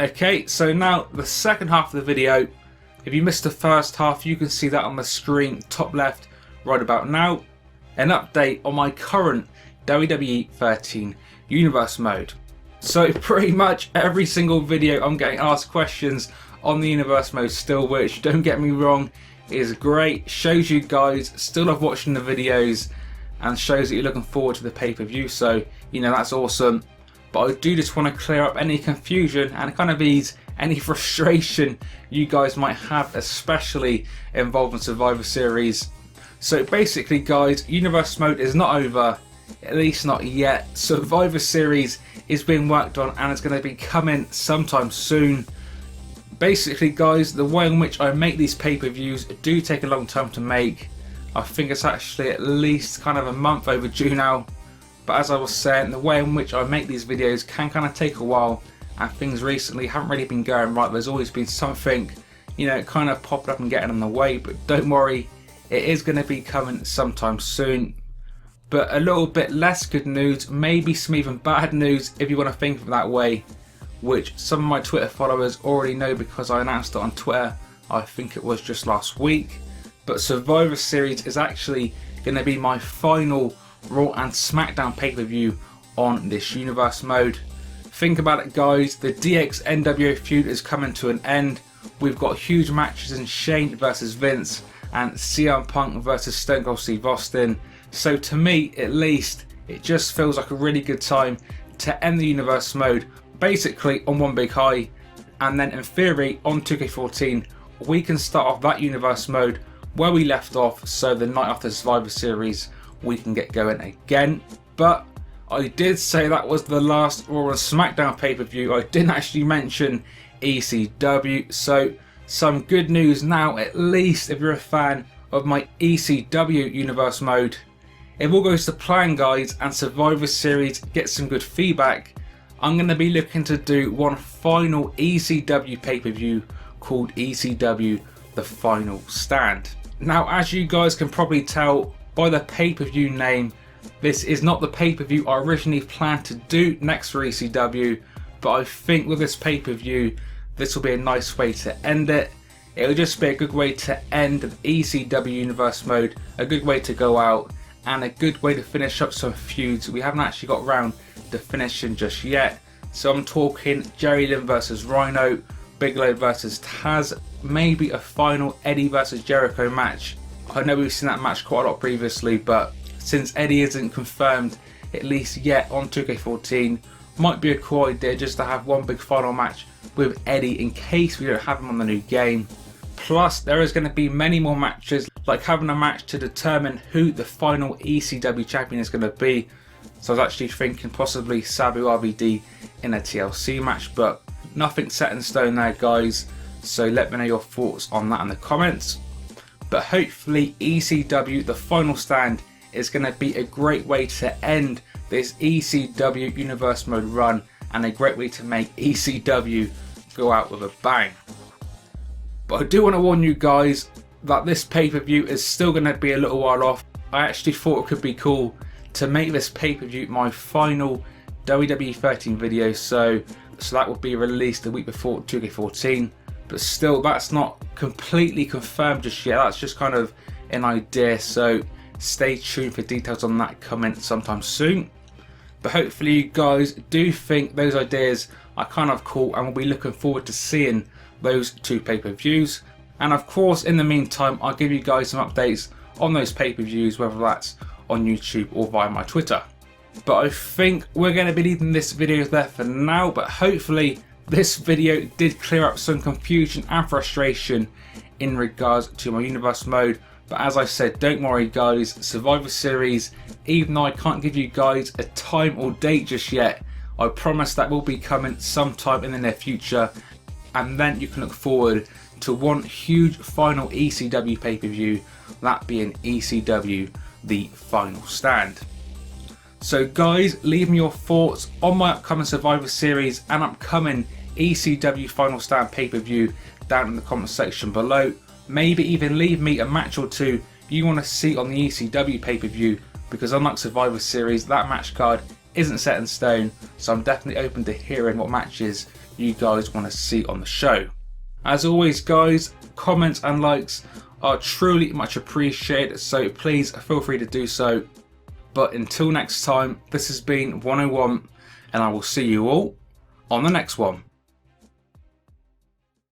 Okay, so now the second half of the video. If you missed the first half, you can see that on the screen top left right about now. An update on my current WWE 13 Universe mode. So pretty much every single video I'm getting asked questions on the Universe mode still, which, don't get me wrong, is great. Shows you guys still love watching the videos and shows that you're looking forward to the pay-per-view, so you know that's awesome. But I do just want to clear up any confusion and kind of ease any frustration you guys might have, especially involving Survivor Series. So basically guys, Universe mode is not over, at least not yet. Survivor Series is being worked on and it's going to be coming sometime soon. Basically guys, the way in which I make these pay-per-views do take a long time to make. I think it's actually at least kind of a month overdue now. But as I was saying, the way in which I make these videos can kind of take a while, and things recently haven't really been going right. There's always been something, you know, kind of popping up and getting in the way, but don't worry, it is going to be coming sometime soon. But a little bit less good news, maybe some even bad news if you want to think of it that way, which some of my Twitter followers already know because I announced it on Twitter, I think it was just last week. But Survivor Series is actually going to be my final Raw and SmackDown pay-per-view on this Universe mode. Think about it guys, the DX NWO feud is coming to an end. We've got huge matches in Shane versus Vince and CM Punk versus Stone Cold Steve Austin. So to me at least, it just feels like a really good time to end the Universe mode basically on one big high, and then in theory on 2K14 we can start off that Universe mode where we left off, so the night after Survivor Series we can get going again. But I did say that was the last Raw and SmackDown pay-per-view. I didn't actually mention ECW, so some good news now, at least if you're a fan of my ECW Universe mode. If all goes to plan guys and Survivor Series gets some good feedback, I'm going to be looking to do one final ECW pay-per-view called ECW The Final Stand. Now as you guys can probably tell by the pay-per-view name, this is not the pay-per-view I originally planned to do next for ECW, but I think with this pay-per-view this will be a nice way to end it. It'll just be a good way to end the ECW Universe mode, a good way to go out, and a good way to finish up some feuds we haven't actually got around to finishing just yet. So I'm talking Jerry Lynn versus Rhino, Bigelow versus Taz, maybe a final Eddie versus Jericho match. I know we've seen that match quite a lot previously, but since Eddie isn't confirmed at least yet on 2K14, might be a cool idea just to have one big final match with Eddie in case we don't have him on the new game. Plus there is going to be many more matches, like having a match to determine who the final ECW champion is going to be. So I was actually thinking possibly Sabu RVD in a TLC match, but nothing set in stone there guys, so let me know your thoughts on that in the comments. But hopefully ECW The Final Stand is going to be a great way to end this ECW Universe mode run, and a great way to make ECW go out with a bang. But I do want to warn you guys that this pay-per-view is still going to be a little while off. I actually thought it could be cool to make this pay-per-view my final WWE 13 video, so that will be released the week before 2K14. But still, that's not completely confirmed just yet, that's just kind of an idea, so stay tuned for details on that coming sometime soon. But hopefully you guys do think those ideas are kind of cool, and we'll be looking forward to seeing those two pay-per-views. And of course in the meantime I'll give you guys some updates on those pay-per-views, whether that's on YouTube or via my Twitter. But I think we're going to be leaving this video there for now, but hopefully this video did clear up some confusion and frustration in regards to my Universe mode. But as I said, don't worry guys, Survivor Series, even though I can't give you guys a time or date just yet, I promise that will be coming sometime in the near future, and then you can look forward to one huge final ECW pay-per-view, that being ECW The Final Stand. So guys, leave me your thoughts on my upcoming Survivor Series and upcoming ECW Final Stand pay-per-view down in the comment section below. Maybe even leave me a match or two you want to see on the ECW pay-per-view, because unlike Survivor Series, that match card isn't set in stone, so I'm definitely open to hearing what matches you guys want to see on the show. As always guys, comments and likes are truly much appreciated, so please feel free to do so. But until next time, this has been 101, and I will see you all on the next one.